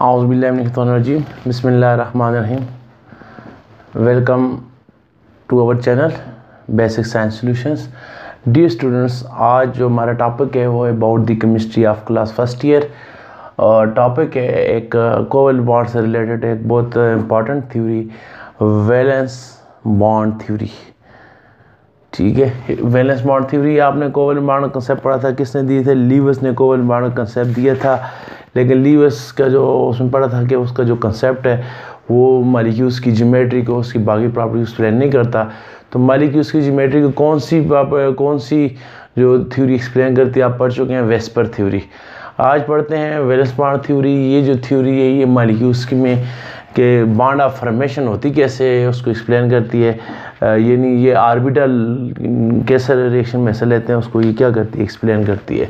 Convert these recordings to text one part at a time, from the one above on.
Auzubillahiminash-shaitanir-rajim. Bismillahir-rahmanir-rahim. Welcome to our channel Basic Science Solutions. Dear students, आज जो हमारा topic है वो है about the chemistry of class first year. और टॉपिक है एक कोवैलेंट बॉन्ड से रिलेटेड एक बहुत important theory, valence bond theory. ठीक है, वैलेंस बॉन्ड थ्योरी आपने कोवैलेंट बॉन्ड का कंसेप्ट पढ़ा था, किसने दिए थे? लीवस ने कोवैलेंट बॉन्ड का कंसेप्ट दिया था। लेकिन लीवस का जो उसमें पढ़ा था कि उसका जो कंसेप्ट है वो मॉलिक्यूल्स की ज्योमेट्री को, उसकी बाकी प्रॉपर्टीज एक्सप्लेन नहीं करता। तो मॉलिक्यूल्स की ज्योमेट्री को कौन सी जो थ्योरी एक्सप्लेन करती है, आप पढ़ चुके हैं वेस्पर थ्योरी। आज पढ़ते हैं वैलेंस बॉन्ड थ्योरी। ये जो थ्योरी है ये मॉलिक्यूल्स की में कि बॉन्ड ऑफ फॉर्मेशन होती कैसे है उसको एक्सप्लेन करती है। ये ऑर्बिटल कैसे रिएक्शन में हिस्सा लेते हैं उसको ये क्या करती है, एक्सप्लेन करती है।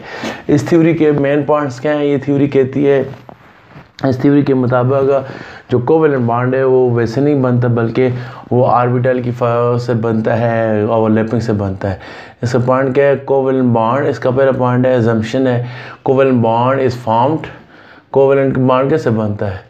इस थ्योरी के मेन पॉइंट्स क्या हैं? ये थ्योरी कहती है, इस थ्योरी के मुताबिक जो कोवैलेंट बॉन्ड है वो वैसे नहीं बनता बल्कि वो ऑर्बिटल की से बनता है, ओवरलैपिंग से बनता है। इसका पॉइंट क्या है? कोवैलेंट बॉन्ड, इसका पहला पॉइंट है अजम्पशन है covalent bond is formed. Covalent bond कैसे बनता है?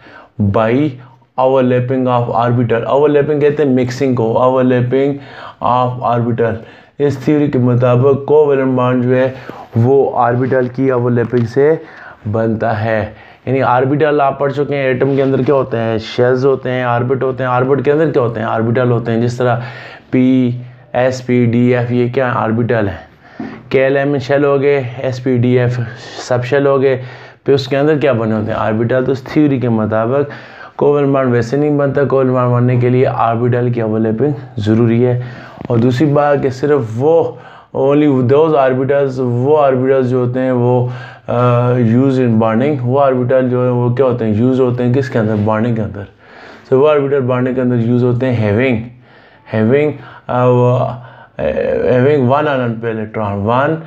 By overlapping of orbital. Overlapping कहते हैं मिक्सिंग को, ओवरलैपिंग ऑफ ऑर्बिटल। इस थ्योरी के मुताबिक कोवैलेंट बॉन्ड जो है वो ऑर्बिटल की ओवरलैपिंग से बनता है। यानी ऑर्बिटल आप पढ़ चुके हैं, एटम के अंदर क्या होते हैं? शेल्स होते हैं, ऑर्बिट होते हैं। ऑर्बिट के अंदर क्या होते हैं? ऑर्बिटल होते हैं। जिस तरह P, S, P, D, F ये क्या है? ऑर्बिटल है। KLM शेल हो गए, SP, DF सब शेल हो गए, फिर उसके अंदर क्या बने होते हैं? ऑर्बिटल। तो इस थ्योरी के मुताबिक कोवैलेंट बॉन्ड वैसे नहीं बनता। कोवैलेंट बॉन्ड बनने के लिए ऑर्बिटल की ओवरलैपिंग ज़रूरी है। और दूसरी बात कि सिर्फ वो ओनली दोज ऑर्बिटल्स, वो ऑर्बिटल्स जो होते हैं वो यूज इन बॉन्डिंग, वो ऑर्बिटल जो है वो क्या होते हैं? यूज होते हैं किसके अंदर? बॉन्डिंग के अंदर। तो वो ऑर्बिटल बॉन्डिंग के अंदर यूज होते हैं हैविंग वन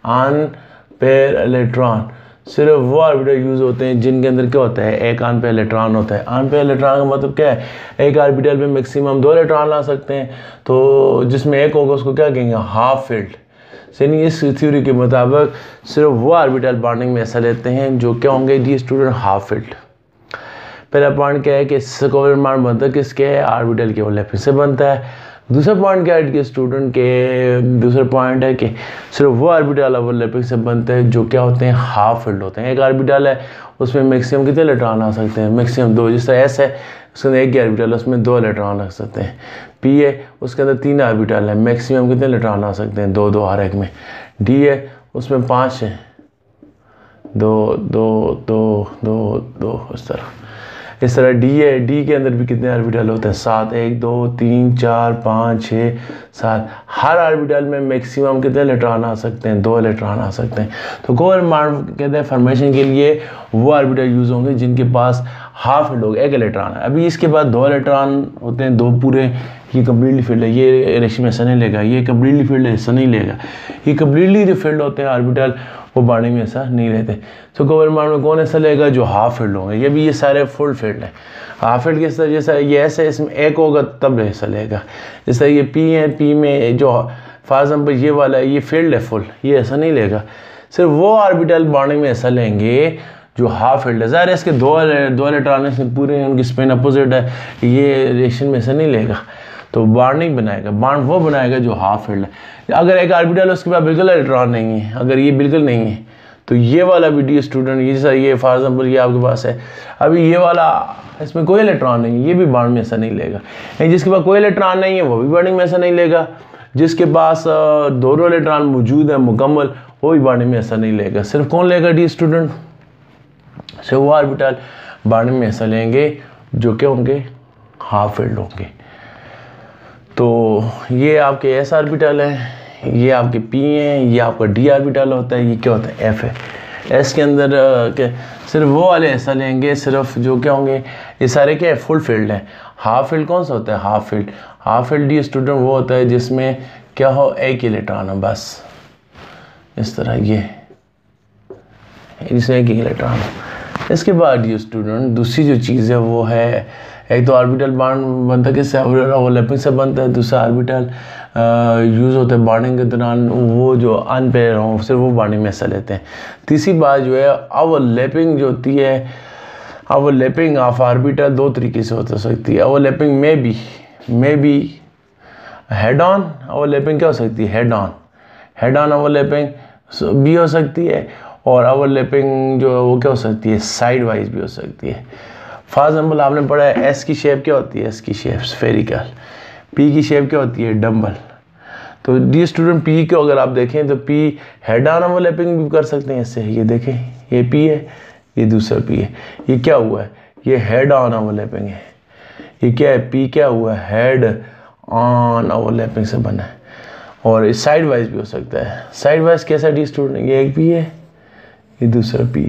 अनपेयर इलेक्ट्रॉन। सिर्फ वो ऑर्बिटल यूज होते हैं जिनके अंदर क्या होता है? एक अनपेयर इलेक्ट्रॉन होता है। अनपेयर इलेक्ट्रॉन का मतलब क्या है? एक ऑर्बिटल में मैक्सिमम 2 इलेक्ट्रॉन ला सकते हैं, तो जिसमें एक होगा उसको क्या कहेंगे? Half field. यानी इस थ्योरी के मुताबिक सिर्फ वो ऑर्बिटल बॉन्डिंग में ऐसा लेते हैं जो क्या होंगे? Dear student half field. पहला पॉइंट क्या है कि कोवैलेंट बॉन्ड बनता है किसके? ऑर्बिटल के ओवरलैपिंग से बनता है। दूसरा पॉइंट क्या है स्टूडेंट के? दूसरा पॉइंट है कि सिर्फ वो ऑर्बिटल ओवरलैपिंग से बनते हैं जो क्या होते हैं? हाफ फील्ड होते हैं। एक ऑर्बिटल है उसमें मैक्सिमम कितने इलेक्ट्रॉन आ सकते हैं? मैक्सिमम 2। जिस तरह S है उसके अंदर एक ही ऑर्बिटल है उसमें 2 इलेक्ट्रॉन लग सकते हैं। P है उसके अंदर 3 ऑर्बिटल है, मैक्सिमम कितने इलेक्ट्रॉन आ सकते हैं? 2 हर एक में। D है उसमें 5 है, 2 2 2 2 2 इस तरह D है, D के अंदर भी कितने ऑर्बिटल होते हैं? 7। 1 2 3 4 5 6 7। हर ऑर्बिटल में मैक्सिमम कितने इलेक्ट्रॉन आ सकते हैं? 2 इलेक्ट्रॉन आ सकते हैं। तो कोवैलेंट बॉन्ड कहते हैं फॉर्मेशन के लिए वो ऑर्बिटल यूज होंगे जिनके पास हाफ फील्ड होगा, 1 इलेक्ट्रॉन है। अभी इसके बाद 2 इलेक्ट्रॉन होते हैं, 2 पूरे। ये कम्प्लीटली फील्ड है, ये रिएक्शन में हिस्सा नहीं लेगा। ये कम्प्लीटली फील्ड है, हिस्सा नहीं लेगा। ये कम्प्लीटली जो फील्ड होते हैं ऑर्बिटल वो बॉन्डिंग में ऐसा नहीं रहते। तो कोवैलेंट बॉन्ड में कौन ऐसा लेगा? जो हाफ फील्ड होंगे। ये भी ये सारे फुल फील्ड है। हाफ फील्ड किस तरह? जैसा ये ऐसे इसमें एक होगा तब हिस्सा लेगा। जैसा ये P है, P में जो फॉर एग्जाम्पल ये वाला है ये फील्ड है फुल, ये ऐसा नहीं लेगा। सिर्फ वो ऑर्बिटल बॉन्डिंग में हिस्सा लेंगे जो हाफ फील्ड है। ज़ाहिर है इसके 2 इलेक्ट्रॉन इसमें पूरे, उनकी स्पिन अपोजिट है, ये रिएक्शन में हिस्सा नहीं लेगा तो बॉन्ड नहीं बनाएगा। बॉन्ड वो बनाएगा जो हाफ फील्ड है। अगर एक ऑर्बिटल है उसके पास बिल्कुल इलेक्ट्रॉन नहीं है, अगर ये बिल्कुल नहीं है तो ये वाला भी डी स्टूडेंट, ये जैसा ये फॉर एग्जाम्पल ये आपके पास है, अभी ये वाला इसमें कोई इलेक्ट्रॉन नहीं है, ये भी बॉन्ड में ऐसा नहीं लेगा। जिसके पास कोई इलेक्ट्रॉन नहीं है वो भी बॉन्डिंग में ऐसा नहीं लेगा। जिसके पास 2 इलेक्ट्रॉन मौजूद है मुकम्मल, वो भी बॉन्डिंग में ऐसा नहीं लेगा। सिर्फ कौन लेगा? Dear student. सिर्फ वो ऑर्बिटल बॉन्डिंग में ऐसा लेंगे जो क्या होंगे? हाफ फील्ड होंगे। तो ये आपके S ऑर्बिटल है, ये आपके P हैं, ये आपका D ऑर्बिटल होता है, ये क्या होता है? F है। S के अंदर सिर्फ वो वाले ऐसा लेंगे सिर्फ जो क्या होंगे? ये सारे क्या है? फुल फील्ड है। हाफ फील्ड कौन सा होता है? हाफ फील्ड डी स्टूडेंट वो होता है जिसमें क्या हो? एक इलेक्ट्रॉन हो बस। इस तरह ये इसमें एक इलेक्ट्रॉन हो। इसके बाद ये स्टूडेंट दूसरी जो चीज़ है वो है, एक तो ऑर्बिटल बॉन्ड बनता है किससे, ओवरलैपिंग से बनता है। दूसरा ऑर्बिटल यूज़ होता है बॉन्डिंग के दौरान, वो जो अनपेयर हों सिर्फ वो बॉन्डिंग में हिस्सा लेते हैं। तीसरी बात जो है ओवरलैपिंग जो होती है, ओवरलैपिंग ऑफ ऑर्बिटल दो तरीके से हो सकती है। Overlapping may be head on overlapping क्या हो सकती है, हेड ऑन ओवरलैपिंग भी हो सकती है, और ओवरलैपिंग जो है वो क्या हो सकती है, साइड वाइज भी हो सकती है। फॉर एग्जाम्पल आपने पढ़ा है एस की शेप क्या होती है, एस की शेप स्फेरिकल, पी की शेप क्या होती है, डम्बल। तो डी स्टूडेंट पी को अगर आप देखें तो पी हेड ऑन ओवरलैपिंग भी कर सकते हैं इससे। ये देखें, ये पी है, ये दूसरा पी है, ये क्या हुआ है, ये हेड ऑन ओवरलैपिंग है। ये क्या है, पी क्या हुआ है, हेड ऑन ओवरलैपिंग से बना है। और इस साइड वाइज भी हो सकता है। साइड वाइज कैसा डी स्टूडेंट, ये एक पी है, ये दूसरा पी,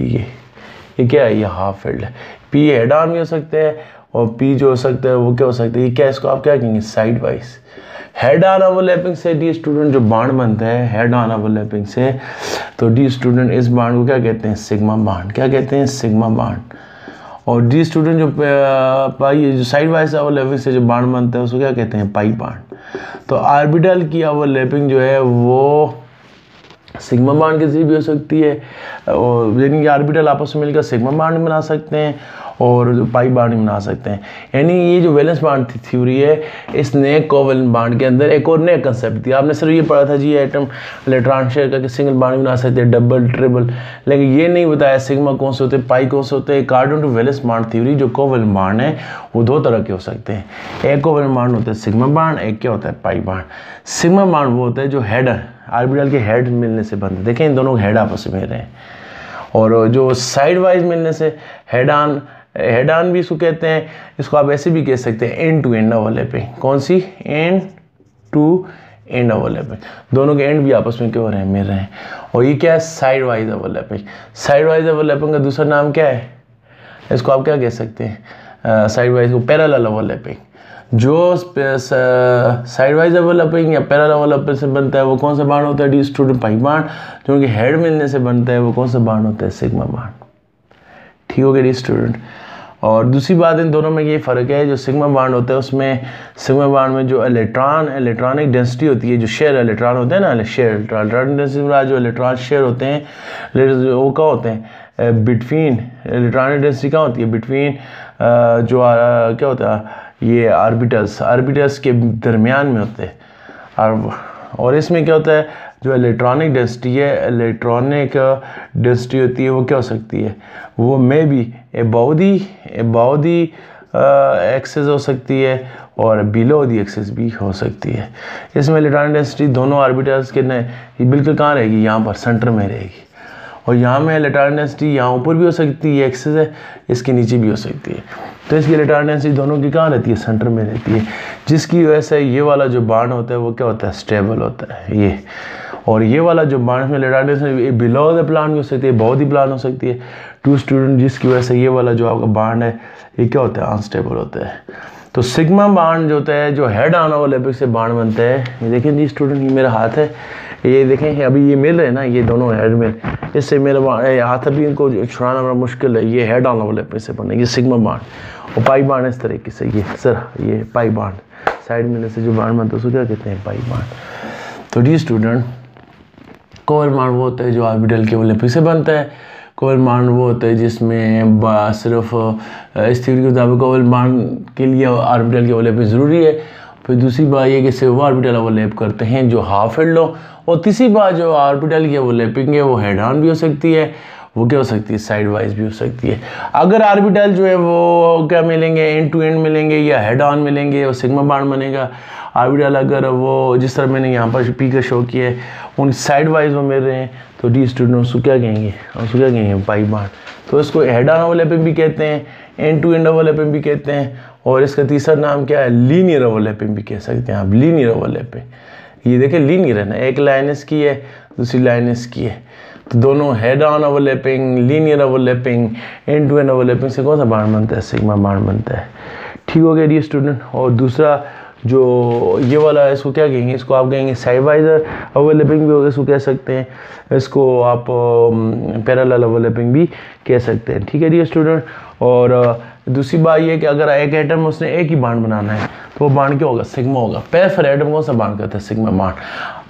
ये क्या है, ये हाफ फील्ड है। पी हेड ऑन भी हो सकते हैं, और पी जो हो सकता है वो क्या हो सकता है, ये क्या, इसको आप क्या कहेंगे, side wise. Head on overlapping से डी स्टूडेंट जो बॉन्ड बनता है हेड ऑन ओवरलैपिंग से, तो डी स्टूडेंट इस बॉन्ड को क्या कहते हैं, सिग्मा बॉन्ड। क्या कहते हैं, सिग्मा बॉन्ड। और डी स्टूडेंट जो पाई जो साइड वाइज ओवरलैपिंग से जो बॉन्ड बनता है उसको क्या कहते हैं, पाई बॉन्ड। तो ऑर्बिटल की ओवरलैपिंग जो है वो सिग्मा बॉन्ड के जरिए भी हो सकती है, और यानी कि ऑर्बिटल आपस में मिलकर सिग्मा बॉन्ड बना सकते हैं और पाई बॉन्ड बना सकते हैं। यानी ये जो वैलेंस बॉन्ड थ्योरी है, इसने कोवैलेंट बॉन्ड के अंदर एक और नया कंसेप्ट दिया। आपने सिर्फ ये पढ़ा था जी एटम इलेक्ट्रॉन शेयर करके सिंगल बॉन्ड बना सकते हैं, डबल ट्रिपल, लेकिन ये नहीं बताया सिग्मा कौन से होते हैं, पाई कौन से होते हैं। According to valence bond theory जो कोवैलेंट बॉन्ड है वो दो तरह के हो सकते हैं। एक कोवैलेंट बॉन्ड होता है सिग्मा बॉन्ड, एक क्या होता है, पाई बॉन्ड। सिग्मा बॉन्ड वो होता है जो हेड ऑर्बिटल के हेड मिलने से बनते हैं। देखें इन दोनों हेड आपस में मिल रहे हैं। और जो साइड वाइज मिलने से हेड ऑन भी इसको कहते हैं। इसको आप ऐसे भी कह सकते हैं एंड टू एंड ओवरलैपिंग। कौन सी, एंड टू एंड ओवरलैपिंग। दोनों के एंड भी आपस में क्या हो रहे हैं, मिल रहे हैं। और ये क्या है, side wise overlapping. Side wise overlapping का दूसरा नाम क्या है, इसको आप क्या कह सकते हैं, साइड वाइज को पैरेलल ओवरलैपिंग। जो साइड वाइज ओवरलैपिंग या पैरेलल ओवरलैपिंग से बनता है वो कौन सा बॉन्ड होता है, डी स्टूडेंट, पाई बॉन्ड। जो कि हेड मिलने से बनता है वो कौन सा बॉन्ड होता है, सिग्मा बॉन्ड। ठीक हो गया डी स्टूडेंट। और दूसरी बात इन दोनों में ये फ़र्क है, जो सिग्मा बॉन्ड होता है उसमें सिग्मा बॉन्ड में जो इलेक्ट्रॉनिक डेंसिटी होती है, जो शेयर इलेक्ट्रॉन होते हैं ना, शेयर इलेक्ट्रॉनिक डेंसिटी जो इलेक्ट्रॉन शेयर होते हैं वो क्या होते हैं, बिटवीन इलेक्ट्रॉनिक डेंसिटी क्या होती है, बिटवीन जो क्या होता है, ये ऑर्बिटल्स के दरमियान में होते हैं। और इसमें क्या होता है, जो इलेक्ट्रॉनिक डेंसिटी है, इलेक्ट्रॉनिक डेंसिटी होती है वो क्या हो सकती है, वो may be about the axis हो सकती है और बिलो दी एक्सेस भी हो सकती है। इसमें इलेक्ट्रॉनिक डेंसिटी दोनों ऑर्बिटल्स के ये बिल्कुल कहाँ रहेगी, यहाँ पर सेंटर में रहेगी। और यहाँ में इलेक्ट्रॉनिक डेंसिटी यहाँ ऊपर भी हो सकती है, एक्सेस है, इसके नीचे भी हो सकती है। तो इसकी इलेक्ट्रॉनिक डेंसिटी दोनों की कहाँ रहती है, सेंटर में रहती है, जिसकी वजह से ये वाला जो बॉन्ड होता है वो क्या होता है, स्टेबल होता है ये। और ये वाला जो बॉन्ड में electronic density below the plan भी हो सकती है, बहुत ही प्लान हो सकती है टू स्टूडेंट, जिसकी वजह से ये वाला जो आपका बॉन्ड है ये क्या होता है, अनस्टेबल होता है। तो सिग्मा बॉन्ड जो होता है, जो हेड ऑन ओवरलैपिंग से बॉन्ड बनता है, ये देखें जी स्टूडेंट, ये मेरा हाथ है, ये देखें अभी ये मिल रहे हैं ना, ये दोनों हेड में, इससे मेरा हाथ अभी इनको छुड़ाना बड़ा मुश्किल है। ये हेड ऑन ओवरलैपिंग से बने, ये सिग्मा बॉन्ड। और पाई बॉन्ड इस तरीके से, ये सर ये पाई बॉन्ड साइड मिलने से जो बॉन्ड बनता है उसको क्या कहते हैं, पाई बॉन्ड। तो डी स्टूडेंट, कोवैलेंट बॉन्ड वो होता है जो ऑर्बिटल के ओवरलैपिंग से बनता है। कोवैलेंट बॉन्ड वो होता है जिसमें सिर्फ इस थ्योरी के मुताबिक कोवैलेंट बॉन्ड के लिए ऑर्बिटल की ओवरलैपिंग ज़रूरी है। फिर दूसरी बात ये कि सिर्फ वो ऑर्बिटल ओवरलैप करते हैं जो हाफ फील्ड हो। और तीसरी बात जो ऑर्बिटल की ओवरलैपिंग है वो हेड ऑन भी हो सकती है, वो क्या हो सकती है, साइड वाइज भी हो सकती है। अगर ऑर्बिटल जो है वो क्या मिलेंगे, एंड टू एंड मिलेंगे या हेड ऑन मिलेंगे, वो सिग्मा बॉन्ड बनेगा। ऑर्बिटल अगर वो जिस तरह मैंने यहाँ पर पी का शो किया है उन साइड वाइज वो मिल रहे हैं, तो डी स्टूडेंट उसको क्या कहेंगे, पाई बॉन्ड। तो इसको हेड ऑन ओवरलैपिंग भी कहते हैं, एंड टू एंड ओवरलैपिंग भी कहते हैं, और इसका तीसरा नाम क्या है, लीनियर ओवरलैपिंग भी कह सकते हैं आप, लीनियर ओवरलैपिंग। ये देखें लीनियर है ना, एक लाइन इसकी है दूसरी लाइन इसकी है, तो दोनों head on overlapping, linear overlapping, end to end overlapping से कौन सा बॉन्ड बनता है, सिग्मा बॉन्ड बनता है। ठीक हो गया डी स्टूडेंट। और दूसरा जो ये वाला है इसको क्या कहेंगे, इसको आप कहेंगे साइड वाइजर ओवरलैपिंग भी होगा, इसको कह सकते हैं, इसको आप पैरेलल ओवरलैपिंग भी कह सकते हैं। ठीक है डियर स्टूडेंट। और दूसरी बात ये कि अगर एक एटम उसने एक ही बांड बनाना है तो वो बांड क्या होगा, सिग्मा होगा। पहले फिर एटम कौन सा बांड करता है, सिग्मा बांड।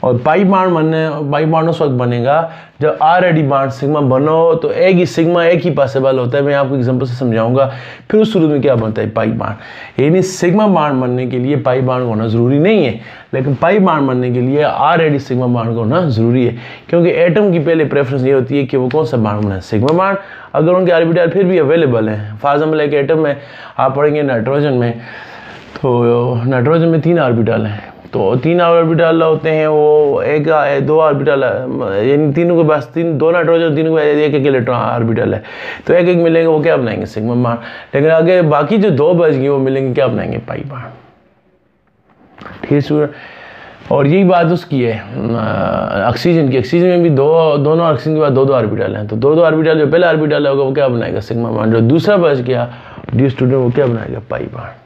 और पाई बांड उस वक्त बनेगा जब ऑलरेडी बांड सिग्मा बनो, तो एक ही सिग्मा एक ही पॉसिबल होता है। मैं आपको एग्जांपल से समझाऊंगा। फिर उस सूरत में क्या बनता है, पाई बांड। यानी सिग्मा बांड बनने के लिए पाई बांड होना ज़रूरी नहीं है, लेकिन पाई बांड बनने के लिए ऑलरेडी सिग्मा बांड होना ज़रूरी है, क्योंकि एटम की पहले प्रेफरेंस ये होती है कि वो कौन सा बांड बनाए, सिग्मा बांड। अगर उनके ऑर्बिटल फिर भी अवेलेबल है, फॉर एग्जाम्पल एक एटम में आप पढ़ेंगे नाइट्रोजन में, तो नाइट्रोजन में 3 ऑर्बिटल हैं, तो 3 ऑर्बिटल होते हैं, वो एक 2 ऑर्बिटल, यानी तीनों के पास दो नाइट्रोजन, तीनों के एक एक इलेक्ट्रॉन ऑर्बिटल है, तो एक एक मिलेंगे, वो क्या बनाएंगे, सिग्मा बांड। लेकिन आगे बाकी जो 2 बच गए वो मिलेंगे, क्या बनाएंगे, पाई बांड। ठीक है। और यही बात उसकी है ऑक्सीजन की। ऑक्सीजन में भी दोनों ऑक्सीजन के बाद 2 ऑर्बिटल हैं, तो 2 ऑर्बिटल, जो पहला ऑर्बिटल होगा वो क्या बनाएगा, सिग्मा बांड। जो दूसरा बच गया डी स्टूडेंट, वो क्या बनाएगा, पाई बांड।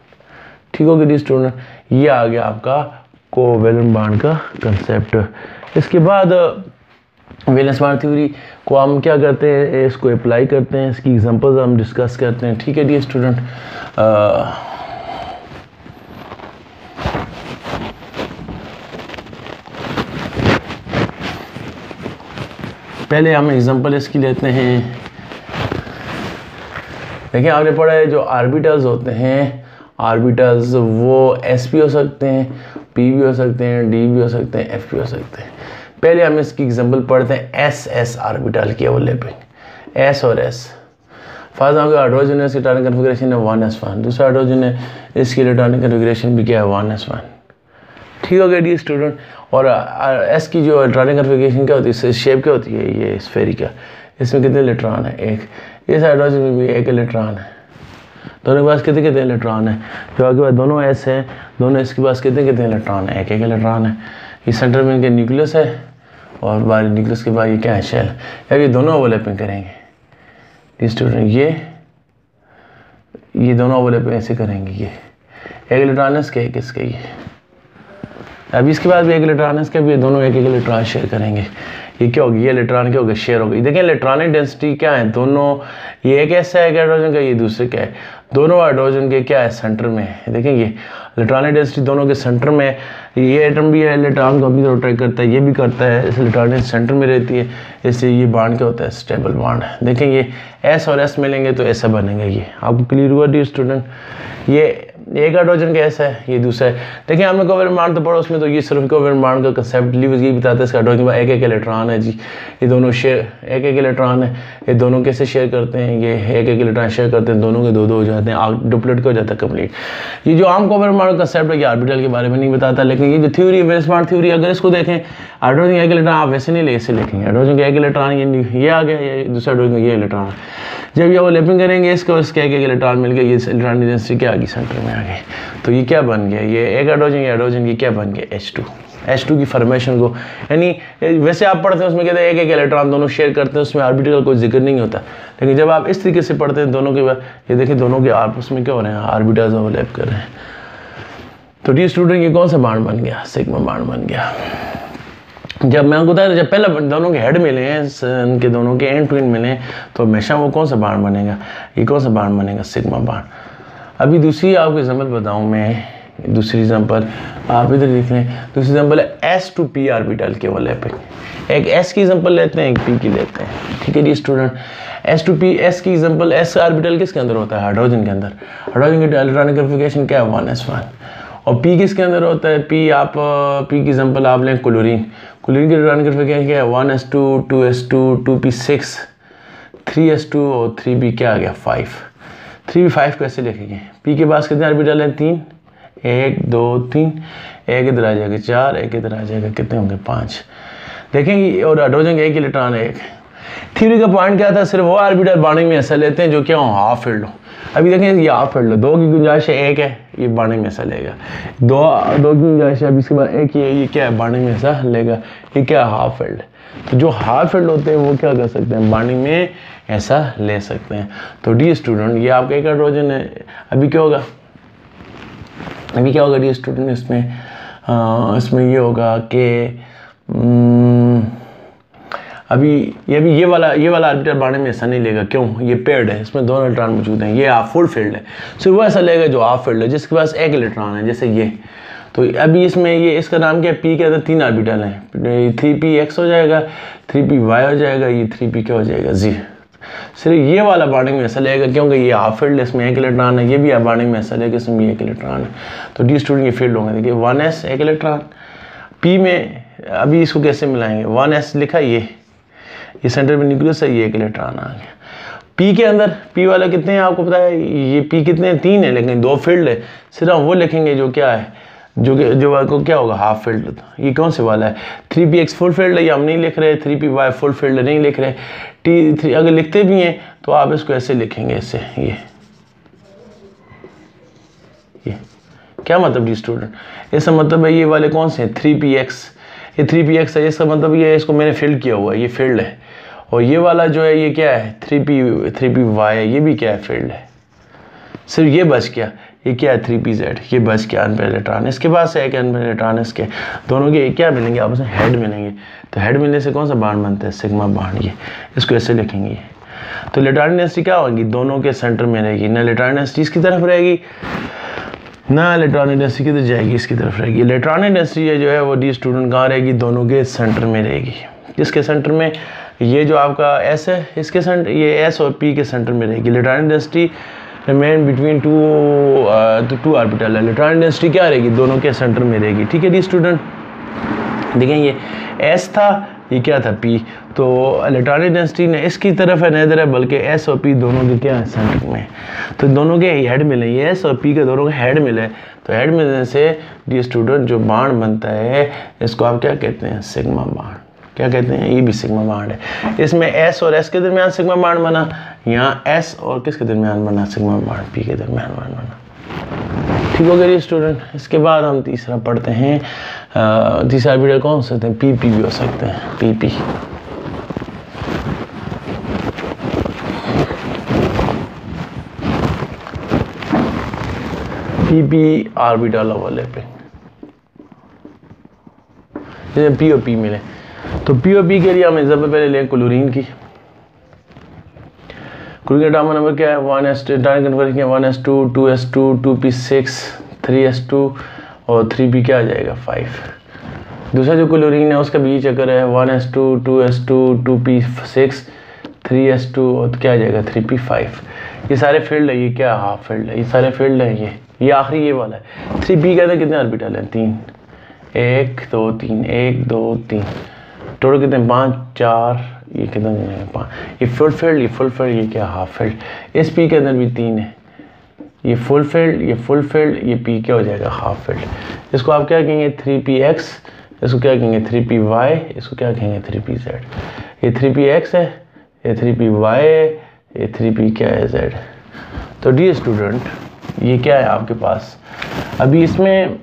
ठीक हो गया डी स्टूडेंट। ये आ गया आपका कोवैलेंट बांड का कंसेप्ट। इसके बाद वैलेंस बांड थ्योरी को हम क्या करते हैं, इसको अप्लाई करते हैं, इसकी एग्जांपल्स हम डिस्कस करते हैं। ठीक है डी स्टूडेंट। पहले हम एग्जांपल इसकी लेते हैं। देखिए आपने पढ़ा है जो ऑर्बिटल्स होते हैं, ऑर्बिटल्स वो s भी हो सकते हैं, p भी हो सकते हैं, d भी हो सकते हैं, f भी हो सकते हैं। पहले हम इसकी एग्जांपल पढ़ते हैं s ऑर्बिटल की ओवरलैपिंग, s और s। फर्स्ट आपका हाइड्रोजन है, इसकी इलेक्ट्रॉनिक कॉन्फ़िगरेशन है 1s1, दूसरा हाइड्रोजन है, इसकी इलेक्ट्रॉनिक कॉन्फ़िगरेशन भी क्या है 1s1। ठीक हो गया डी स्टूडेंट। और s की जो इलेक्ट्रॉनिक कॉन्फ़िगरेशन क्या होती है, शेप क्या होती है, ये स्फेरिकल। इसमें कितने इलेक्ट्रॉन है, एक। इस हाइड्रोजन में भी एक इलेक्ट्रॉन है। दोनों के पास कितने कितने इलेक्ट्रॉन है, जो आगे बाद दोनों s हैं, दोनों इसके पास कितने कितने इलेक्ट्रॉन है, एक एक इलेक्ट्रॉन है। ये सेंटर में इनके न्यूक्लियस है, और बाहर न्यूक्लियस के बाद ये क्या है, शेल। अब ये दोनों ओवरलैपिंग करेंगे डी स्टूडेंट, ये दोनों ओवरलैपिंग ऐसे करेंगे। ये एक इलेक्ट्रॉन है इसके, एक इसके। ये अब इसके बाद भी एक इलेक्ट्रॉन है इसके, भी दोनों एक एक इलेक्ट्रॉन शेयर करेंगे। ये क्या होगी, ये इलेक्ट्रॉन क्या होगा, शेयर होगी। देखिए इलेक्ट्रॉनिक डेंसिटी क्या है, दोनों, ये एक ऐसा है हाइड्रोजन का, ये दूसरे का है, दोनों हाइड्रोजन के क्या है, सेंटर में है। देखें ये इलेक्ट्रॉनिक डेंसिटी दोनों के सेंटर में है। ये एटम भी है, इलेक्ट्रॉन को भी रोटेट करता है, ये भी करता है, इस इलेक्ट्रॉनिक सेंटर में रहती है, इसलिए ये बांड क्या होता है, स्टेबल बांड। देखें ये s और s मिलेंगे तो ऐसा बनेगा। ये आपको क्लियर हुआ डी स्टूडेंट। ये एक हाइड्रोजन का s है, ये दूसरा है। देखिए हमने कोवैलेंट बांड तो पढ़ा, उसमें तो ये सिर्फ कोवैलेंट बांड का कंसेप्ट ये बताता है, इसका हाइड्रोजन में एक एक इलेक्ट्रॉन है जी, ये दोनों शेयर, एक एक इलेक्ट्रॉन है, ये दोनों कैसे शेयर करते हैं, ये एक एक इलेक्ट्रॉन शेयर करते हैं, दोनों के दो हो जाते हैं, डुप्लेट का हो जाता है कंप्लीट। ये जो आम कोवैलेंट बांड का कंसेप्ट है, ये ऑर्बिटल के बारे में नहीं बताता, लेकिन ये जो थ्योरी है वैलेंस बांड थ्योरी, अगर इसको देखें, हाइड्रोजन का एक इलेक्ट्रॉन आप वैसे नहीं ले, ऐसे लिखेंगे, हाइड्रोजन का एक इलेक्ट्रॉन ये आ गया, ये दूसरा हाइड्रोजन का ये इलेक्ट्रॉन है। जब ये ओवरलैपिंग करेंगे इसको, इसके एक एक इलेक्ट्रॉन मिल गया, ये इलेक्ट्रॉनिक डेंसिटी क्या आ गई, सेंटर में आ गई। तो ये क्या बन गया, ये एक हाइड्रोजन, ये क्या बन गया, H2 की फॉर्मेशन को, यानी वैसे आप पढ़ते हैं उसमें कहते हैं एक एक इलेक्ट्रॉन दोनों शेयर करते हैं, उसमें ऑर्बिटल का कोई जिक्र नहीं होता। लेकिन जब आप इस तरीके से पढ़ते हैं दोनों के बाद, ये देखिए दोनों के आपस में क्या हो रहे हैं, ऑर्बिटल्स ओवरलैप कर रहे हैं। तो डी स्टूडेंट ये कौन सा बांड बन गया, सिग्मा बांड बन गया। जब मैं आपको बताया, जब पहले दोनों के हेड मिले हैं, इनके दोनों के एंड टू एंड मिले हैं, तो हमेशा वो कौन सा बांड बनेगा, ये कौन सा बांड बनेगा, सिग्मा बांड। अभी दूसरी आपको एग्जांपल बताऊं मैं, दूसरी एग्जांपल आप इधर देख लें। दूसरी एग्जांपल है s to p ऑर्बिटल के ओवरलैपिंग। एक s की एग्जांपल लेते हैं, एक p की लेते हैं। ठीक है जी student. s to p, s की एग्जांपल, s ऑर्बिटल किसके अंदर होता है, हाइड्रोजन के अंदर। हाइड्रोजन की इलेक्ट्रॉनिक कॉन्फ़िगरेशन क्या है, 1s1। और p किसके अंदर होता है, p आप p की एग्जांपल आप लें क्लोरीन की इलेक्ट्रॉनिक कॉन्फ़िगरेशन क्या है, 1s2 2s2 2p6 3s2 और 3p क्या आ गया, 5। 3p5 कैसे लिखेंगे, p के पास कितने ऑर्बिटल हैं, 3, 1 2 3, एक इधर आ जाएगा 4, एक इधर आ जाएगा, कितने होंगे, 5। देखेंगे। और हाइड्रोजन का एक इलेक्ट्रॉन है, एक। थ्योरी का पॉइंट क्या था, सिर्फ वो ऑर्बिटल बांडिंग में ऐसा लेते हैं जो क्या हो, हाफ फील्ड हो। अभी देखें ये हाफ फील्ड हो, 2 की गुंजाइश है, एक है, ये बांडिंग में ऐसा लेगा। 2 की गुंजाइश है, अभी इसके बाद एक ये क्या है, बांडिंग में ऐसा लेगा, ये क्या है, हाफ फील्ड। तो जो हाफ फील्ड होते हैं वो क्या कर सकते हैं, बांडिंग में ऐसा ले सकते हैं। तो डी स्टूडेंट ये आपका एक हाइड्रोजन है, अभी क्या होगा, अभी क्या होगा डी स्टूडेंट, इसमें ये होगा कि अभी ये वाला आर्बिटर बाणे में ऐसा नहीं लेगा। क्यों? ये पेयर्ड है, इसमें दोनों इलेक्ट्रॉन मौजूद हैं, ये फुल फील्ड है। सो वो ऐसा लेगा जो हाफ फील्ड है, जिसके पास एक इलेक्ट्रॉन है, जैसे ये। तो अभी इसमें ये इसका नाम क्या है, पी के अंदर 3 ऑर्बिटल हैं, 3p(x) हो जाएगा, 3p(y) हो जाएगा, ये 3p क्या हो जाएगा, z। सिर्फ ये वाला बॉन्डिंग में ऐसा लेगा क्योंकि ये हाफ फील्ड है, इसमें एक इलेक्ट्रॉन है, ये भी बॉन्डिंग में ऐसा लेगा, इसमें भी एक इलेक्ट्रॉन है। तो डी स्टूडेंट ये फील्ड होंगे, देखिए 1s एक इलेक्ट्रॉन, p में अभी इसको कैसे मिलाएंगे, 1s लिखा, ये सेंटर में न्यूक्लियस है, ये एक इलेक्ट्रॉन आ गया। पी के अंदर पी वाला कितने हैं आपको पता है, ये पी कितने हैं, 3 है, लेकिन 2 फील्ड है। सिर्फ हम वो लिखेंगे जो क्या है, जो आपको क्या होगा, हाफ फील्ड। ये कौन से वाला है, 3px फुल फील्ड है, ये हम नहीं लिख रहे, 3py फुल फील्ड नहीं लिख रहे। t3 अगर लिखते भी हैं तो आप इसको ऐसे लिखेंगे, ऐसे। ये क्या मतलब डी स्टूडेंट, इसका मतलब है ये वाले कौन से हैं, 3px, ये 3px है, इसका मतलब ये इसको मैंने फील्ड किया हुआ है, ये फील्ड है। और ये वाला जो है ये क्या है, 3py है, ये भी क्या है, फील्ड है। सिर्फ ये बच गया, ये क्या है, 3pz, ये बच गया अनपेयर्ड इलेक्ट्रॉन। इसके पास है एक अनपेयर्ड इलेक्ट्रॉन, इसके दोनों के क्या मिलेंगे आपस में, हेड मिलेंगे। तो हेड मिलने से कौन सा बांड बनता है, सिग्मा बांड। ये इसको ऐसे लिखेंगे। तो इलेक्ट्रॉनिक डेंसिटी क्या होगी, दोनों के सेंटर में रहेगी, ना इलेक्ट्रॉनिक डेंसिटी इसकी तरफ रहेगी, ना इलेक्ट्रॉनिक डेंसिटी किधर जाएगी, इसकी तरफ रहेगी। इलेक्ट्रॉनिक डेंसिटी जो है वो डी स्टूडेंट कहाँ रहेगी, दोनों के सेंटर में रहेगी। किसके सेंटर में, ये जो आपका एस है, इसके सेंटर, ये एस और पी के सेंटर में रहेगी। Electronic density remain between two orbital. Electronic density क्या रहेगी, दोनों के सेंटर में रहेगी। ठीक है डी स्टूडेंट, देखें ये एस था, ये क्या था, पी। तो इलेक्ट्रॉनिक डेंसिटी ने इसकी तरफ है, नहीं इधर है, बल्कि एस और पी दोनों के क्या है, सेंटर में। तो दोनों के हेड मिले, ये एस और पी के दोनों के हेड मिले। तो हेड मिलने से डी स्टूडेंट जो बांड बनता है, इसको आप क्या कहते हैं, सिग्मा बांड। क्या कहते हैं, ये भी सिग्मा बांड है। इसमें एस और एस के दरमियान सिग्मा बांड बना, यहाँ एस और किसके दरमियान बना, सिग्मा बांड पी के दरमियान बांड बना। ठीक हो गया स्टूडेंट। इसके बाद हम तीसरा पढ़ते हैं, तीसरा ऑर्बिटल कौन हो सकते हैं, पी भी हो सकते हैं, पी। पी ऑर्बिटल ओवरलैपिंग, जैसे पी और पी मिले। तो पी और पी के लिए हम एग्जाम्पल पहले लें क्लोरीन की। क्लोरीन का नंबर क्या है, 1s2, 1s2, 2s2, 2p6, 3s2 और 3p क्या आ जाएगा, 5। दूसरा जो क्लोरीन है उसका भी चक्कर है, 1s2, 2s2, 2p6, 3s2 और क्या आ जाएगा, 3p5। ये सारे फील्ड है, ये क्या हाफ फील्ड है, ये सारे फील्ड है। ये आखिरी ये वाला है। 3p के अंदर कितने ऑर्बिटल हैं, 3, 1 2 3, 1 2 3, टोटल कितने, 5 4, ये कितना बनेगा, 5। ये फुल फील्ड, ये फुल फील्ड, ये क्या हाफ फील्ड। इस पी के अंदर भी 3 है, ये फुल फील्ड, ये फुल फील्ड, ये पी क्या हो जाएगा, हाफ फील्ड। इसको आप क्या कहेंगे, 3px, इसको क्या कहेंगे, 3py, इसको क्या कहेंगे, 3pz। ये 3px है, ये 3py है, ये 3p क्या है, z। तो डी स्टूडेंट ये क्या है आपके पास, अभी इसमें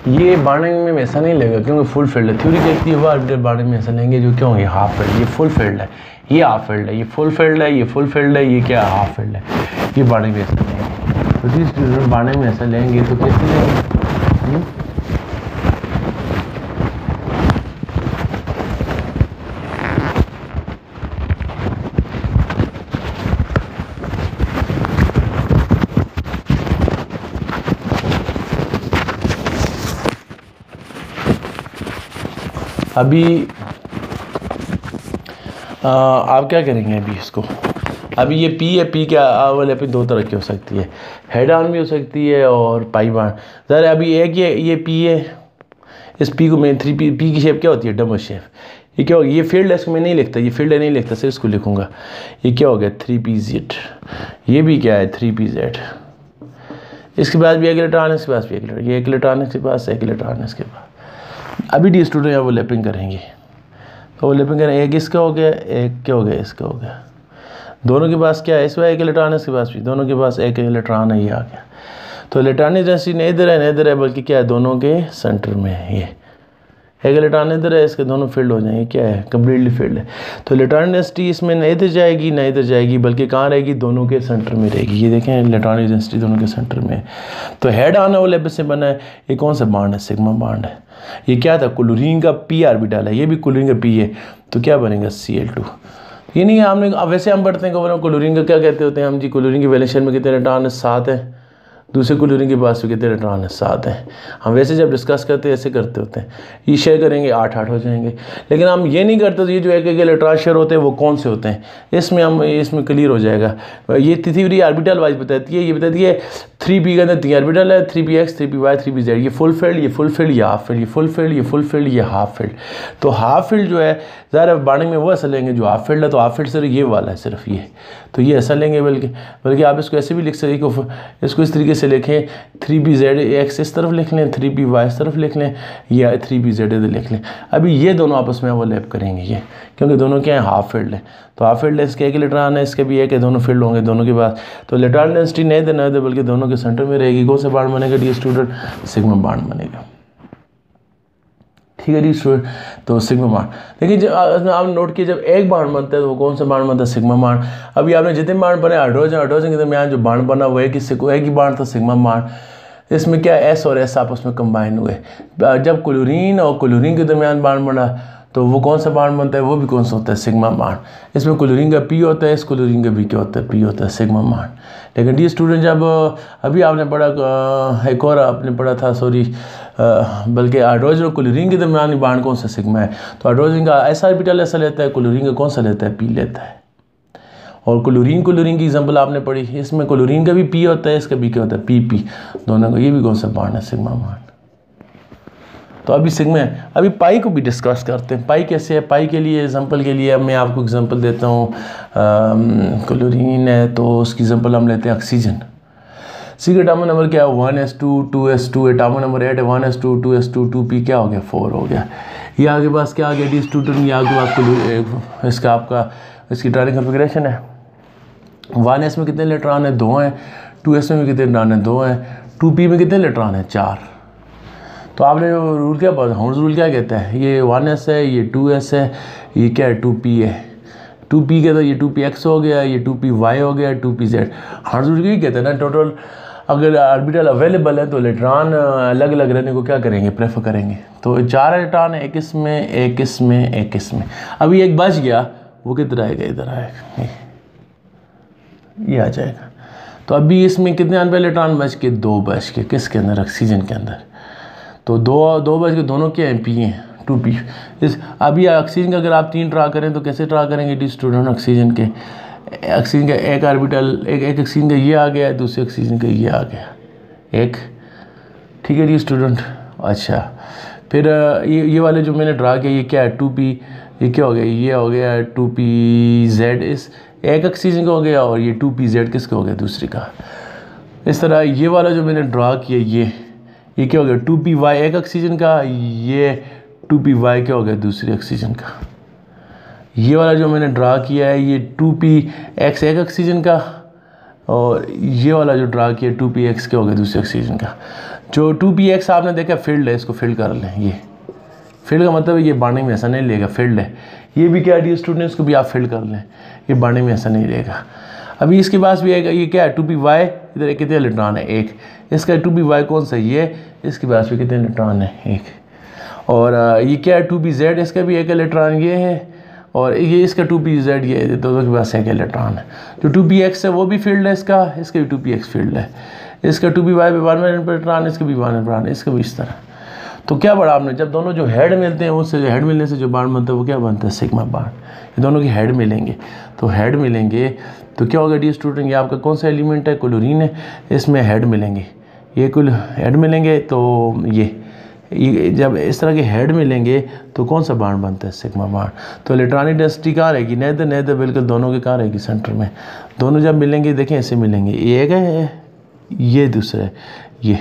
ये बांडिंग में वैसा नहीं लेगा क्योंकि फुल फील्ड है। थ्योरी कहती है वो ऑर्बिटल बांडिंग में ऐसा लेंगे जो क्यों, ये हाफ फील्ड, ये फुल फील्ड है, ये हाफ फील्ड है, ये फुल फील्ड है, ये फुल फील्ड है, ये क्या हाफ फील्ड है, ये बांडिंग में ऐसा लेंगे। तो जिस स्टूडेंट बांडिंग में ऐसा लेंगे तो कैसे लेंगे, अभी आप क्या करेंगे अभी इसको, अभी ये पी है, पी क्या वाले पे 2 तरह की हो सकती है, हेड ऑन भी हो सकती है और पाई बांड। ज़रा अभी एक ये पी है, इस पी को मैं 3p, पी की शेप क्या होती है, डबल शेप। ये क्या होगा, ये फील्ड है, इसको मैं नहीं लिखता, ये फील्ड है नहीं लिखता, सिर्फ इसको लिखूंगा। ये क्या हो गया, 3pz, ये भी क्या है, 3pz। इसके पास भी एक इलेक्ट्रॉन, इसके पास भी एक इलेक्ट्रॉन, ये एक इलेक्ट्रॉन इसके पास, एक इलेक्ट्रॉन इसके पास। अभी डी स्टूडेंट यहाँ वो लैपिंग करेंगे, तो वो लैपिंग करेंगे, एक इसका हो गया, एक क्या हो गया, इसका हो गया। दोनों के पास क्या है, इस एक इलेक्ट्रॉन है, इसके पास भी, दोनों के पास एक इलेक्ट्रॉन है, ये आ गया। तो इलेक्ट्रॉनिक डेंसिटी नहीं इधर है, नहीं इधर है, बल्कि क्या है, दोनों के सेंटर में है। एक इलेक्ट्रॉन इधर है, इसके दोनों फील्ड हो जाएंगे, क्या है, कम्प्लीटली फील्ड है। तो इलेक्ट्रॉनिक डेंसिटी इसमें न इधर जाएगी ना इधर जाएगी, बल्कि कहाँ रहेगी, दोनों के सेंटर में रहेगी। ये देखें इलेक्ट्रॉनिक डेंसिटी दोनों के सेंटर में है। तो हेड ऑन ओवरलैप से बना है, ये कौन सा बॉन्ड है, सिग्मा बॉन्ड है। ये क्या था, क्लोरीन का पी ऑर्बिटल है, ये भी क्लोरीन का पी है, तो क्या बनेगा Cl2। ये नहीं है हमने, अब वैसे हम पढ़ते हैं क्लोरीन का क्या कहते होते हैं हम जी, क्लोरीन की वैलेंस शेल में कितने इलेक्ट्रॉन है, 7 है, दूसरे क्लोरीन के पास भी कितने इलेक्ट्रॉन है, 7 है। हम वैसे जब डिस्कस करते हैं ऐसे करते होते हैं, ये शेयर करेंगे 8-8 हो जाएंगे, लेकिन हम ये नहीं करते। तो ये जो एक एक इलेक्ट्रॉन शेयर होते हैं वो कौन से होते हैं, इसमें क्लियर हो जाएगा। ये थ्योरी ऑर्बिटल वाइज बताती है, ये बताती है 3p के अंदर 3 ऑर्बिटल है, 3px 3py 3pz, ये फुल फील्ड, ये फुल फील्ड, ये हाफ फील्ड, ये फुल फील्ड, ये फुल फील्ड, ये हाफ फील्ड। तो हाफ फील्ड जो है ज़ाहिर बॉन्डिंग में वो ऐसा लेंगे जो हाफ फील्ड है, तो हाफ फील्ड सिर्फ ये वाला है, सिर्फ ये, तो ये ऐसा लेंगे। बल्कि आप इसको ऐसे भी लिख सकते, इसको इस तरीके से लिखें, 3pz इस तरफ लिख लें, 3py इस तरफ लिख लें, या 3pz इधर लिख लें। अभी ये दोनों आपस में ओवरलैप करेंगे ये, क्योंकि दोनों क्या है, हाफ फील्ड है। तो हाफ फील्ड है, इसके एक इलेक्ट्रॉन है, इसके भी एक है, दोनों फील्ड होंगे दोनों के पास। तो इलेक्ट्रॉन डेंसिटी नहीं देना है, बल्कि दोनों के सेंटर में रहेगी। कौन सा बॉन्ड बनेगा डी स्टूडेंट, सिग्मा बॉन्ड बनेगा, ठीक है डी स्टूडेंट। तो सिग्मा बॉन्ड देखिए, जब आप नोट किए, जब एक बॉन्ड बनता है तो वो कौन सा बॉन्ड बनता है, सिग्मा बॉन्ड। अभी आपने जितने बॉन्ड बने हाइड्रोजन के दरमियान जो बॉन्ड बना वो एक ही बॉन्ड था, सिग्मा बॉन्ड। इसमें क्या एस और एस आपस में कंबाइन हुए। जब क्लोरीन और क्लोरीन के दरमियान बॉन्ड बना तो वो कौन सा बॉन्ड बनता है, वो भी कौन सा होता है, सिग्मा बॉन्ड। इसमें क्लोरीन का पी होता है, इस क्लोरीन का भी क्या होता है, पी होता है, सिग्मा बॉन्ड। लेकिन डी स्टूडेंट, जब अभी आपने पढ़ा, एक और आपने पढ़ा था, सॉरी, बल्कि हाइड्रोजन और क्लोरीन के दरमियान बॉन्ड कौन सा, सिग्मा है। तो हाइड्रोजन का एस ऑर्बिटल ऐसा लेता है, क्लोरीन का कौन सा लेता है, पी लेता है। और क्लोरीन की एग्जांपल आपने पढ़ी, इसमें क्लोरीन का भी पी होता है, इसका भी क्या होता है, पी पी दोनों का, ये भी कौन सा बॉन्ड है, सिग्मा बॉन्ड। तो अभी सिग्मा है। अभी पाई को भी डिस्कस करते हैं। पाई कैसे है, पाई के लिए एग्जांपल के लिए मैं आपको एग्जांपल देता हूँ। क्लोरीन है तो उसकी एग्जांपल हम लेते हैं ऑक्सीजन। सी का एटॉमिक नंबर क्या है, 1s2 2s2, एटॉमिक नंबर 8 है, 1s2 2s2 2p क्या हो गया, 4 हो गया। ये आगे पास क्या आ गया डी स्टूडेंट, ये आगे पास इसका आपका इसकी इलेक्ट्रॉनिक कॉन्फ़िगरेशन है। 1s में कितने इलेक्ट्रॉन है, 2 हैं। 2s में कितने इलेक्ट्रॉन है, 2 हैं। 2p में कितने इलेक्ट्रॉन है, 4। तो आपने रूल क्या पढ़ा, हाउस रूल क्या कहता है, ये 1s है, ये 2s है, ये क्या है, 2p है। 2p कहता है ये 2px हो गया, ये 2py हो गया, 2pz। हाउस रूल यही कहता है ना, टोटल अगर ऑर्बिटल अवेलेबल है तो इलेक्ट्रॉन अलग अलग रहने को क्या करेंगे, प्रेफर करेंगे। तो 4 इलेक्ट्रॉन है, एक इसमें, एक इसमें, एक इसमें। अभी एक बच गया, वो किधर आएगा, इधर आएगा, ये आ जाएगा। तो अभी इसमें कितने अनपैड इलेक्ट्रॉन बच के, 2 बच के, किसके अंदर, ऑक्सीजन के अंदर। तो 2 बच के दोनों क्या हैं, पी हैं, 2p। अभी ऑक्सीजन का अगर आप 3 ड्रा करें तो कैसे ड्रा करेंगे डी स्टूडेंट, ऑक्सीजन का एक ऑर्बिटल, एक ऑक्सीजन का ये आ गया, दूसरे ऑक्सीजन का ये आ गया, एक, ठीक है डी स्टूडेंट। अच्छा, फिर ये वाले जो मैंने ड्रा किया, ये क्या है, 2p, ये क्या हो गया, ये हो गया 2pz, इस एक ऑक्सीजन का हो गया, और ये 2pz किसका हो गया, दूसरे का। इस तरह ये वाला जो मैंने ड्रा किया, ये क्या हो गया, 2py एक ऑक्सीजन का, ये 2py क्या हो गया, दूसरे ऑक्सीजन का। ये वाला जो मैंने ड्रा किया है, ये 2px एक ऑक्सीजन का, और ये वाला जो ड्रा किया 2px क्या हो गया, दूसरे ऑक्सीजन का। जो 2px आपने देखा फील्ड है, इसको फील्ड कर लें। ये फील्ड का मतलब ये बांडिंग में ऐसा नहीं लेगा, फील्ड है। ये भी क्या डी स्टूडेंट्स को भी आप फील्ड कर लें, ये बांडिंग में ऐसा नहीं लेगा। अभी इसके पास भी ये क्या है, 2py, इधर कितने इलेक्ट्रॉन है, एक। इसका 2py कौन सा, ये, इसके पास भी कितने इलेक्ट्रॉन है, एक। और ये क्या है, 2pz, इसका भी एक इलेक्ट्रॉन ये है, और ये इसका 2pz, ये दोनों के पास एक इलेक्ट्रॉन है। जो 2px है वो भी फील्ड है, इसका भी 2px फील्ड है। इसका 2py पे 1 इलेक्ट्रॉन, इसका भी 1 इलेक्ट्रॉन, इसका भी इस तरह। तो क्या पढ़ा आपने, जब दोनों जो हेड मिलते हैं, उससे हेड मिलने से जो बॉन्ड बनता है वो क्या बनता है, सिग्मा बॉन्ड। ये दोनों की हेड मिलेंगे, तो हेड मिलेंगे तो क्या होगा डी स्टूडेंट, ये आपका कौन सा एलिमेंट है, क्लोरीन है, इसमें हेड मिलेंगे, ये कुल हेड मिलेंगे। तो ये जब इस तरह के हेड मिलेंगे तो कौन सा बॉन्ड बनता है, सिग्मा बॉन्ड। तो इलेक्ट्रॉनिक डेंसिटी कहाँ रहेगी, नहीं बिल्कुल दोनों के कहाँ रहेगी, सेंटर में। दोनों जब मिलेंगे देखें ऐसे मिलेंगे, ये एक है, ये दूसरा है, ये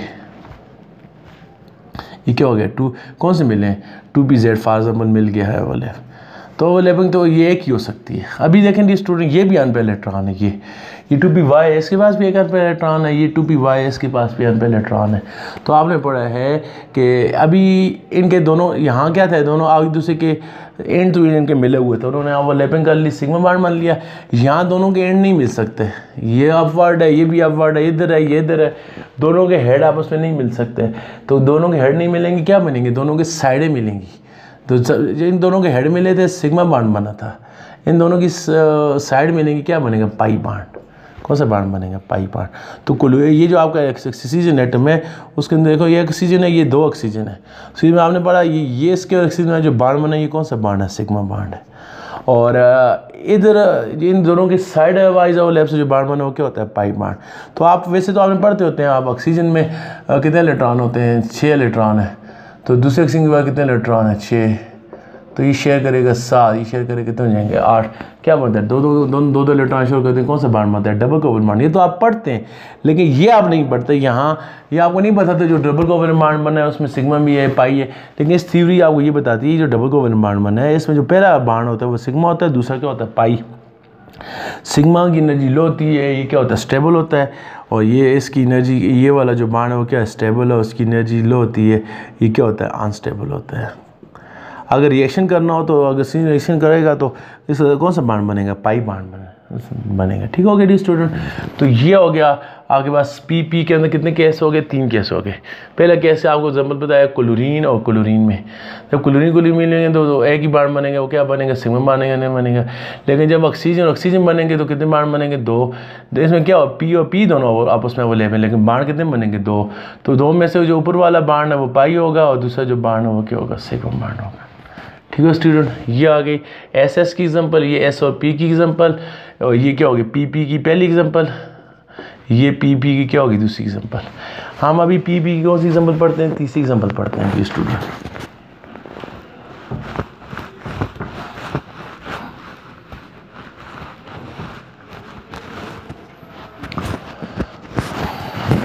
क्या हो गया, 2 कौन से मिले हैं, 2pz फॉर एग्जाम्पल मिल गया है वाले। तो ओवरलैपिंग तो ये एक ही हो सकती है। अभी देखें डी स्टूडेंट, ये भी अनपेयर इलेक्ट्रॉन है, ये 2p y इसके पास भी एक अनपेयर इलेक्ट्रॉन है, ये 2p y इसके पास भी अनपेयर इलेक्ट्रॉन है। तो आपने पढ़ा है कि अभी इनके दोनों यहाँ क्या था, दोनों एक दूसरे के एंड टू एंड इनके मिले हुए थे, उन्होंने ओवरलैपिंग कर ली, सिग्मा बॉन्ड मान लिया। यहाँ दोनों के एंड नहीं मिल सकते, ये अपवर्ड है, ये भी अपवर्ड है, इधर है, ये इधर है, दोनों के हेड आपस में नहीं मिल सकते। तो दोनों के हेड नहीं मिलेंगे, क्या बनेंगे, दोनों के साइडें मिलेंगी। तो इन दोनों के हेड मिले थे, सिग्मा बॉन्ड बना था, इन दोनों की साइड मिलेंगी, क्या बनेगा, पाई बॉन्ड। कौन सा बॉन्ड बनेगा, पाई बॉन्ड। तो कुल ये जो आपका ऑक्सीजन एटम है उसके अंदर देखो, ये ऑक्सीजन है, ये 2 ऑक्सीजन है। तो इसमें आपने पढ़ा ये इसके ऑक्सीजन में जो बॉन्ड बना, ये कौन सा बॉन्ड है, सिग्मा बॉन्ड है। और इधर इन दोनों के साइड वाइज ओवरलैप से जो बॉन्ड बना वो क्या होता है, पाई बॉन्ड। तो आप वैसे तो आपने पढ़ते होते हैं, आप ऑक्सीजन में कितने इलेक्ट्रॉन होते हैं, 6 इलेक्ट्रॉन है। तो दूसरे ऑक्सीजन के बाद कितने इलेक्ट्रॉन है, 6। तो ये शेयर करेगा 7, ये शेयर करेगा कितने हो जाएंगे, 8। क्या बनता है, दो इलेक्ट्रॉन शेयर करते हैं, कौन सा बॉन्ड बनता है, डबल कोवलेंट बॉन्ड। ये तो आप पढ़ते हैं, लेकिन ये आप नहीं पढ़ते। यहाँ ये आपको नहीं बताते जो डबल कोवलेंट बॉन्ड बना है उसमें सिग्मा भी है, पाई है। लेकिन इस थ्योरी आपको ये बताती है जो डबल कोवलेंट बॉन्ड बना है इसमें जो पहला बॉन्ड होता है वो सिग्मा होता है, दूसरा क्या होता है, पाई। सिग्मा की एनर्जी लो होती है, ये क्या होता है, स्टेबल होता है। और ये इसकी एनर्जी, ये वाला जो बॉन्ड है वो क्या है, स्टेबल है, उसकी एनर्जी लो होती है, ये क्या होता है, अनस्टेबल होता है। अगर रिएक्शन करना हो तो अगर रिएक्शन करेगा तो इस कौन सा बॉन्ड बनेगा, पाई बॉन्ड बनेगा। ठीक हो गया डी स्टूडेंट। तो ये हो गया आपके पास पी के अंदर कितने केस हो गए, 3 केस हो गए। पहला केस है आपको एग्जाम्पल बताया क्लोरीन और क्लोरीन में, जब क्लोरीन मिलेंगे तो एक ही बॉन्ड बनेगा, वो क्या बनेगा, सिग्मा बनेगा, नहीं बनेगा। लेकिन जब ऑक्सीजन बनेंगे तो कितने बॉन्ड बनेंगे, 2। तो इसमें क्या हो, पी और पी दोनों आपस में अवेलेबल है, लेकिन बॉन्ड कितने बनेंगे, 2। तो 2 में से जो ऊपर वाला बॉन्ड है वो पाई होगा और दूसरा जो बॉन्ड है वो क्या होगा, सिग्मा बॉन्ड होगा। ठीक है स्टूडेंट, ये आ गई एस की एग्जांपल, ये एस और पी की एग्जांपल, और ये क्या होगी, पी की पहली एग्जांपल, ये पी की क्या होगी, दूसरी एग्जांपल। हम अभी पी की कौन सी एग्जांपल पढ़ते हैं, तीसरी एग्जांपल पढ़ते हैं स्टूडेंट।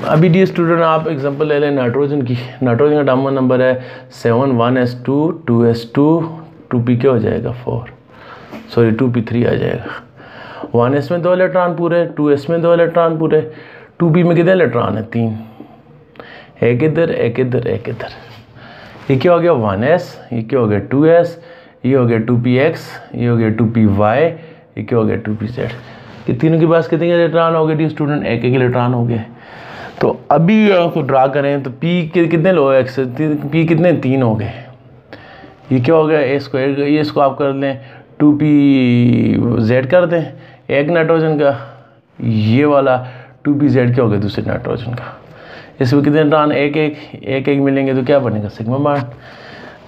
अभी डी स्टूडेंट आप एग्जांपल ले लें नाइट्रोजन की। नाइट्रोजन का अटॉमिक नंबर है 7, 1s2, 2s2, 2p क्या हो जाएगा, 4, सॉरी 2p3 आ जाएगा। 1s में 2 इलेक्ट्रॉन पूरे, 2s में 2 इलेक्ट्रॉन पूरे, 2p में कितने इलेक्ट्रॉन है, 3। एक इधर, एक इधर, एक इधर। ये क्या हो गया, 1s, ये क्या हो गया, 2s, ये हो गया 2px, ये हो गया 2py, ये क्या हो गया, 2pz। ये तीनों के पास कितने इलेक्ट्रॉन हो गए डी स्टूडेंट, एक इलेक्ट्रॉन हो गए। तो अभी आपको ड्रा करें तो p के कितने लो, एक्स p कितने, 3 हो गए। ये क्या हो गया, ए स्क्वायर, ये इसको आप कर लें 2pz कर दें, एक नाइट्रोजन का, ये वाला 2pz क्या हो गया, दूसरे नाइट्रोजन का। इसमें कितने इलेक्ट्रॉन, एक मिलेंगे, तो क्या बनेगा, सिग्मा बॉन्ड।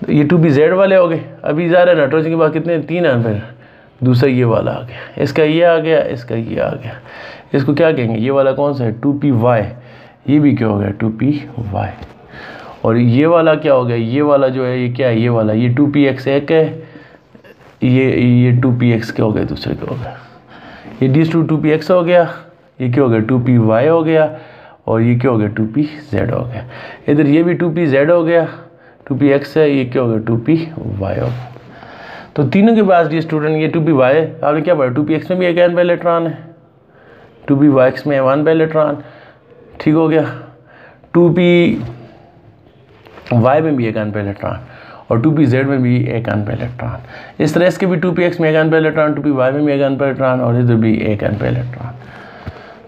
तो ये 2pz वाले हो गए। अभी ज़्यादा नाइट्रोजन के बाद कितने, 3 हैं, फिर दूसरा ये वाला आ गया, इसका ये आ गया, इसका ये आ गया। इसको क्या कहेंगे, ये वाला कौन सा है, 2py, ये भी क्या हो गया, 2py। और ये वाला क्या हो गया, ये वाला जो है ये क्या है, ये वाला, ये 2px एक है, ये 2px क्या हो गया, दूसरे क्या हो गया, ये d2px हो गया, ये क्या हो गया, 2py हो गया, और ये क्या हो गया, 2pz हो गया। इधर ये भी 2pz हो गया, 2px है, ये क्या हो गया, 2py हो गया। तो तीनों के पास डी स्टूडेंट ये 2py, आपने क्या पढ़ा, 2px में भी एक n इलेक्ट्रॉन है, 2pyx में 1 इलेक्ट्रॉन, ठीक हो गया। 2py में भी एक n इलेक्ट्रॉन और 2pz में भी एक n इलेक्ट्रॉन। इस तरह इसके भी 2px में एक n इलेक्ट्रॉन, 2py में भी एक n इलेक्ट्रॉन और इधर भी एक n इलेक्ट्रॉन।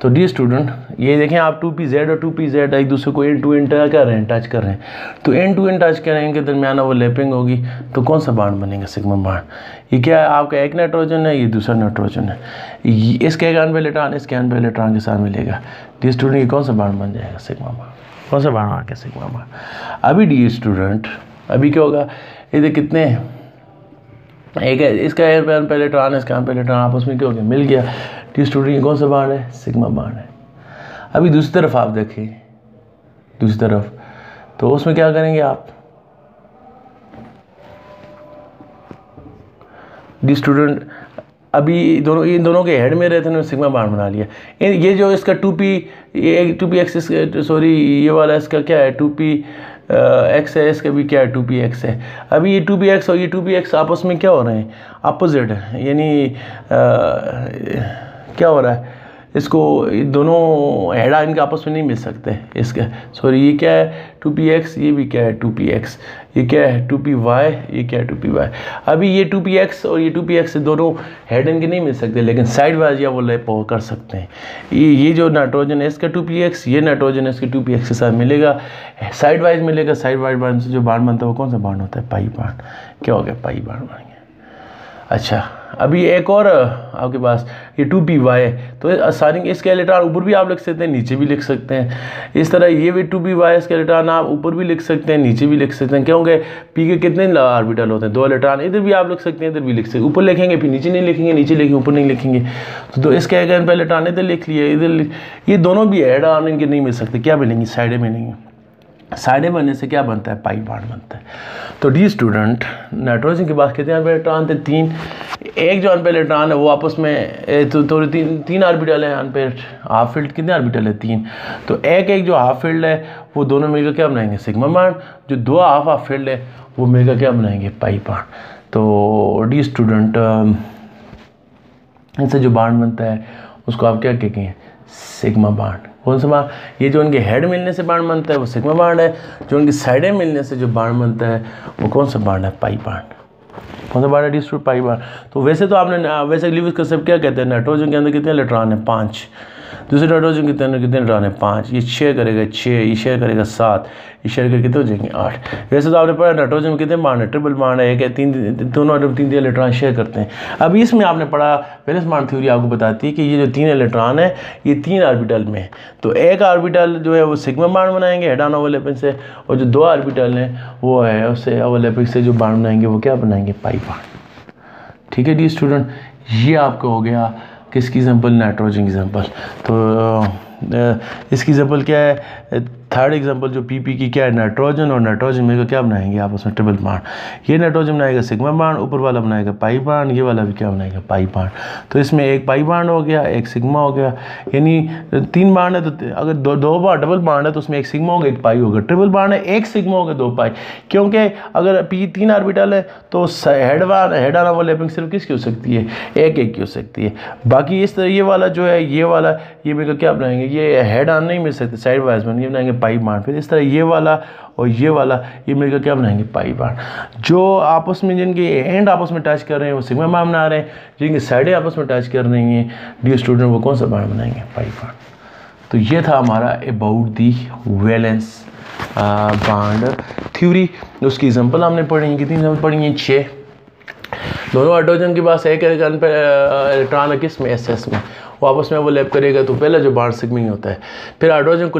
तो डी स्टूडेंट ये देखें आप 2pz और 2pz एक दूसरे को एंड टू एंड कर रहे हैं, टच कर रहे हैं। तो एंड टू एंड टच करेंगे के दरमियान वो लैपिंग होगी, तो कौन सा बॉन्ड बनेगा, सिग्मा बॉन्ड। ये क्या है, आपका एक नाइट्रोजन है, ये दूसरा नाइट्रोजन है, इसके एक n इलेक्ट्रॉन इसके n इलेक्ट्रॉन के साथ मिलेगा। डी स्टूडेंट ये कौन सा बॉन्ड बन जाएगा, सिग्मा बॉन्ड। कौन सा बॉन्ड आ गया, सिग्मा बॉन्ड। अभी डी स्टूडेंट अभी क्या होगा, इधर कितने, एक है, इसका n इलेक्ट्रॉन है, इसका n इलेक्ट्रॉन आपस में क्या हो गया, मिल गया। डी स्टूडेंट ये कौन सा बॉन्ड है, सिग्मा बॉन्ड है। अभी दूसरी तरफ आप देखें, दूसरी तरफ, तो उसमें क्या करेंगे आप, डी स्टूडेंट अभी दोनों, इन दोनों के हेड में रहते हैं, उन्होंने सिग्मा बॉन्ड बना लिया। ये जो इसका 2p, ये 2px, सॉरी ये वाला इसका क्या है, 2p एक्स है, इसका भी क्या है 2px है। अभी ये 2px और ये 2px आपस में क्या हो रहे हैं, अपोजिट है, यानी क्या हो रहा है, इसको दोनों हेडा इनके आपस में नहीं मिल सकते इसके, सॉरी ये क्या है 2px, ये भी क्या है 2px, ये क्या है 2py, ये क्या है 2py। अभी ये 2px और ये 2px दोनों हेड इनके नहीं मिल सकते, लेकिन साइड वाइज या वो लैप कर सकते हैं। ये जो नाइट्रोजन है इसका 2px, ये नाइट्रोजन है इसके 2px के साथ मिलेगा, साइड वाइज मिलेगा। साइड वाइज बॉन्ड से जो बॉन्ड बनता है वो कौन सा बॉन्ड होता है, पाई बॉन्ड। क्या हो गया, पाई बॉन्ड बन गया। अच्छा, अभी एक और आपके पास ये 2py है, तो आसानी इसके इलेक्ट्रॉन ऊपर भी आप लिख सकते हैं, नीचे भी लिख सकते हैं। इस तरह ये भी 2py इसके इलेक्ट्रॉन आप ऊपर भी लिख सकते हैं, नीचे भी लिख सकते हैं। क्योंकि पी के कितने ऑर्बिटल होते हैं, 2 इलेक्ट्रॉन, इधर भी आप लिख सकते हैं, इधर भी लिख सकते हैं। ऊपर लिखेंगे फिर नीचे नहीं लिखेंगे, नीचे लिखेंगे ऊपर नहीं लिखेंगे। तो इसके अगर पहले इलेक्ट्रॉन इधर लिख लिए, इधर ये दोनों भी हेड ऑन इनके नहीं मिल सकते, क्या मिलेंगे, साइडें मिलेंगी। साइडें बनने से क्या बनता है, पाई बॉन्ड बनता है। तो डी स्टूडेंट, नाइट्रोजन के पास कितने इलेक्ट्रॉन थे, 3। एक जो अनपेयर इलेक्ट्रॉन है वो आपस में तो तीन ऑर्बिटल है अनपेयर, हाफ फील्ड कितने ऑर्बिटल है, 3। तो एक जो हाफ फील्ड है वो दोनों मिलकर क्या बनाएंगे, सिग्मा बॉन्ड। जो 2 हाफ फील्ड है वो मिलकर क्या बनाएंगे, पाई बॉन्ड। तो डी स्टूडेंट, इनसे जो बॉन्ड बनता है उसको आप क्या कहेंगे, सिग्मा बॉन्ड। कौन सा बॉन्ड, ये जो उनके हेड मिलने से बॉन्ड बनता है वो सिग्मा बॉन्ड है। जो उनकी साइडें मिलने से जो बॉन्ड बनता है वो कौन सा बॉन्ड है, पाई बॉन्ड। कौन सा बॉन्ड है, डी पाई बॉन्ड। तो वैसे तो आपने वैसे लिविस कंसेप्ट क्या कहते हैं, नाइट्रोजन के अंदर कितने इलेक्ट्रॉन है, 5। दूसरे नाइट्रोजन के अंदर कितने इलेक्ट्रॉन है, 5। ये शेयर करेगा 6, ये शेयर करेगा 7, ये शेयर करके कितने हो जाएंगे, 8। वैसे तो आपने पढ़ा नाइट्रोजन में कितने बॉन्ड है, ट्रिपल बॉन्ड है, एक है 3, दोनों एटम 3 इलेक्ट्रॉन शेयर करते हैं। अब इसमें आपने पढ़ा वैलेंस बॉन्ड थ्योरी आपको बताती है कि ये जो 3 इलेक्ट्रॉन है ये 3 ऑर्बिटल में है। तो एक ऑर्बिटल जो है वो सिग्मा बॉन्ड बनाएंगे हेड ऑन ओवरलैपिंग से, और जो 2 ऑर्बिटल हैं वो है उससे ओवरलैपिंग से जो बॉन्ड बनाएंगे वो क्या बनाएंगे, पाई बॉन्ड। ठीक है डी स्टूडेंट, ये आपका हो गया किसकी एग्जांपल, नाइट्रोजन की एग्जांपल। तो इसकी एग्जांपल क्या है, थर्ड एग्जांपल जो पीपी की क्या है, नाइट्रोजन और नाइट्रोजन मिलकर क्या बनाएंगे आपस में, ट्रिपल बॉन्ड। ये नाइट्रोजन बनाएगा सिग्मा बॉन्ड, ऊपर वाला बनाएगा पाई बॉन्ड, ये वाला भी क्या बनाएगा, पाई बॉन्ड। तो इसमें एक पाई बॉन्ड हो गया, एक सिग्मा हो गया, यानी 3 बॉन्ड है। तो अगर दो बार डबल बॉन्ड है तो उसमें एक सिग्मा होगा, एक पाई होगा। ट्रिपल बॉन्ड है, एक सिग्मा होगा, 2 पाई। क्योंकि अगर पी 3 ऑर्बिटल है तो हेड ऑन ओवरलैपिंग सिर्फ किसकी हो सकती है, एक की हो सकती है। बाकी इस तरह ये वाला जो है, ये वाला ये मिलकर क्या बनाएंगे, ये हेड ऑन नहीं मिल सकते, साइड वाइज में ये बनाएंगे पाई बॉन्ड। फिर इस तरह ये वाला और ये वाला ये मिलकर क्या बनाएंगे, पाई बॉन्ड। जो आपस में जिनके एंड आपस में टच कर रहे हैं वो सिग्मा बॉन्ड बना रहे हैं, जिनकी साइडें आपस में टच कर रही हैं डी स्टूडेंट वो कौन सा बॉन्ड बनाएंगे, पाई बॉन्ड। तो ये था हमारा about the valence bond theory. उसकी एग्जांपल हमने पढ़ी, कितनी एग्जांपल पढ़ी हैं, 6। दोनों हाइड्रोजन के पास एक इलेक्ट्रॉन है किस में, एस में, वो आपस में वो लैप करेगा तो पहला जो बॉन्ड सिग्मा होता है। फिर हाइड्रोजन को